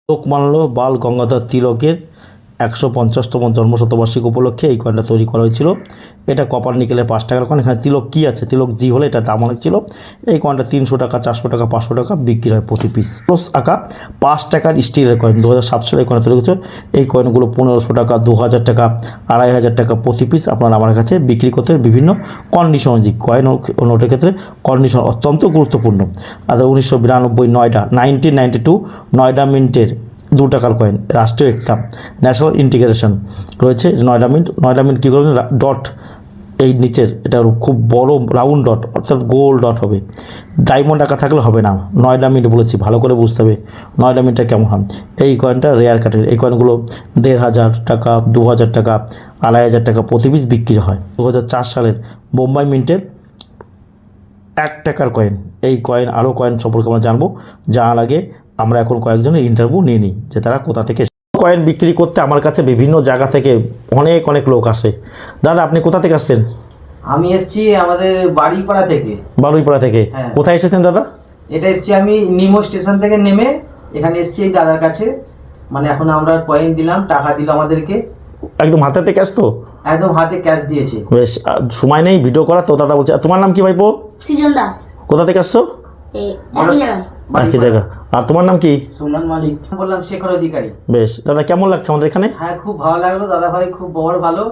লোকমান্য বাল গঙ্গাধর তিলকের ১৫০তম জন্মশতবার্ষিকী উপলক্ষে এই কয়েনটা তৈরি করা হয়েছিল। এটা কপার নিকেলের ৫ টাকার কয়েন। এখানে তিলক কী আছে, তিলক জি হলে এটা দাম অনেক ছিল। এই কয়েনটা ৩০০ টাকা, ৪০০ টাকা, ৫০০ টাকা বিক্রি হয় প্রতি পিস। প্লাস আঁকা ৫ টাকার স্টিলের কয়েন ২০০৭ সালে এই কয়েন তৈরি করেছে। এই কয়েনগুলো ১৫০০ টাকা, ২০০০ টাকা, ২৫০০ টাকা প্রতি পিস আপনারা আমার কাছে বিক্রি করতে বিভিন্ন কন্ডিশন অনুযায়ী। কয়েন ও নোটের ক্ষেত্রে কন্ডিশন অত্যন্ত গুরুত্বপূর্ণ। আর ১৯৯২ নয়ডা 1992 নয়ডা মিন্টের ২ টাকার কয়েন, রাষ্ট্রীয় একতা, ন্যাশনাল ইন্টিগ্রেশন রয়েছে। নয়ডা মিন্ট কী করবেন, ডট এই নিচের এটা খুব বড় রাউন্ড ডট, অর্থাৎ গোল ডট হবে। ডায়মন্ড আঁকা থাকলে হবে না। নয়ডা মিন্ট বলেছি, ভালো করে বুঝতে হবে নয়ডা মিন্টটা কেমন হয়। এই কয়েনটা রেয়ার কাটের। এই কয়েনগুলো ১৫০০ টাকা, ২০০০ টাকা, ২৫০০ টাকা প্রতি পিস বিক্রি হয়। ২০০৪ সালের বোম্বাই মিন্টের ১ টাকার কয়েন। এই কয়েন আরও কয়েন সম্পর্কে আমরা জানবো। জানার আগে আমরা এখন কয়েকজনের ইন্টারভিউ নিয়ে নিই যে তারা কোথা থেকে কয়েন বিক্রি করতে আমার কাছে বিভিন্ন জায়গা থেকে অনেক লোক আসে। দাদা, আপনি কোথা থেকে আসছেন? আমি এসেছি আমাদের বাড়িপাড়া থেকে। বারুইপাড়া থেকে? হ্যাঁ। কোথায় এসেছেন দাদা? এটা এসেছি আমি নিমো স্টেশন থেকে নেমে এখানে এসেছি এই দাদার কাছে। মানে এখন আমরা কয়েন দিলাম, টাকা দিল আমাদেরকে। একদম হাতে থেকে ক্যাশ তো? একদম হাতে ক্যাশ দিয়েছে। বেশ, সময় নেই ভিডিও করা তো। দাদা বলছে, তোমার নাম কি ভাইপো? সৃজন দাস। কোথা থেকে আসছো? একই জায়গা। আর তোমার নাম কি? সোমনাথ মালিক। বললাম শেখর অধিকারী। বেশ দাদা, কেমন লাগছে আমাদের এখানে? হ্যাঁ, খুব ভালো লাগলো দাদা ভাই, খুব বড় ভালো।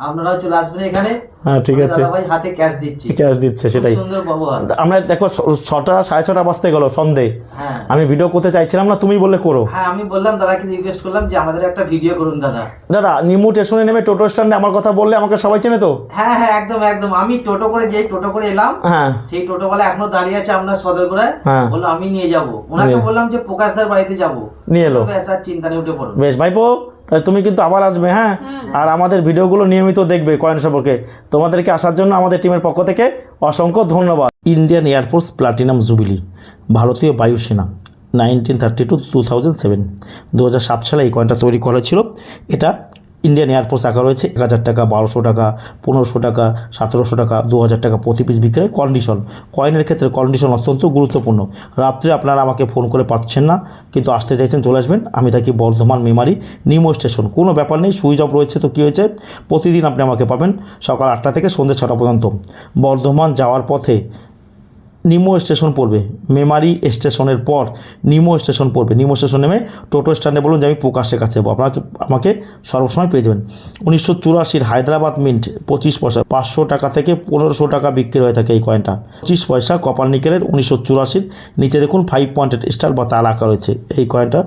আপনারাও চলে আসবেন এখানে। হ্যাঁ, ঠিক আছে। দাদা ভাই হাতে ক্যাশ দিচ্ছে। ক্যাশ দিচ্ছে, সেটাই সুন্দর ব্যবহার। আমরা দেখো 6টা 6:30 বাজতে গেল সন্ধে। হ্যাঁ, আমি ভিডিও করতে চাইছিলাম না, তুমি বললে করো। হ্যাঁ, আমি বললাম দাদাকে রিকোয়েস্ট করলাম যে আমাদের একটা ভিডিও করুন দাদা। দাদা, নিমু স্টেশনে নেমে টোটো স্ট্যান্ডে আমার কথা বললে আমাকে সবাই চেনে তো? হ্যাঁ, একদম আমি টোটো করে এলাম। হ্যাঁ, সেই টোটোওয়ালা এখনো দাঁড়িয়ে আছে আমরা সদরগোড়ায়। হ্যাঁ। বললো আমি নিয়ে যাবো। ওনাকে বললাম যে প্রকাশদার বাড়িতে যাবো, নিয়ে এলো। ব্যাস, আর চিন্তা নেই, উঠে পড়ো। বেশ ভাইপো, তাহলে তুমি কিন্তু আবার আসবে। হ্যাঁ, আর আমাদের ভিডিওগুলো নিয়মিত দেখবে কয়েন সম্পর্কে। তোমাদেরকে আসার জন্য আমাদের টিমের পক্ষ থেকে অসংখ্য ধন্যবাদ। ইন্ডিয়ান এয়ারফোর্স প্লাটিনাম জুবিলি, ভারতীয় বায়ুসেনা 1932-2007 2007 সালে এই কয়েনটা তৈরি করা ছিল। এটা ইন্ডিয়ান এয়ারফোর্স আঁকা রয়েছে। ১,০০০ টাকা, ১২০০ টাকা, ১৫০০ টাকা, ১৭০০ টাকা, ২০০০ টাকা প্রতি পিস বিক্রি হয়। কন্ডিশন, কয়েনের ক্ষেত্রে কন্ডিশন অত্যন্ত গুরুত্বপূর্ণ। রাত্রে আপনারা আমাকে ফোন করে পাচ্ছেন না, কিন্তু আসতে চাইছেন, চলে আসবেন। আমি থাকি বর্ধমান মেমারি নিমো স্টেশন। কোনো ব্যাপার নেই, সুইচ অফ রয়েছে তো কী হয়েছে, প্রতিদিন আপনি আমাকে পাবেন সকাল ৮টা থেকে সন্ধ্যে ৬টা পর্যন্ত। বর্ধমান যাওয়ার পথে নিমো স্টেশন পড়বে, মেমারি স্টেশনের পর নিমো স্টেশন পড়বে। নিমো স্টেশন নেমে টোটো স্ট্যান্ডে বলুন যে আমি প্রকাশের কাছে যাবো, আপনারা আমাকে সর্বসময় পেয়ে যাবেন। 1984 হায়দ্রাবাদ মিন্ট 25 পয়সা, 500 টাকা থেকে 1500 টাকা বিক্রি হয়ে থাকে এই কয়েনটা। 25 পয়সা কপার নিকেলের 1984। নিচে দেখুন 5 পয়েন্টেড স্টার বা তার আঁকা রয়েছে এই কয়েনটা।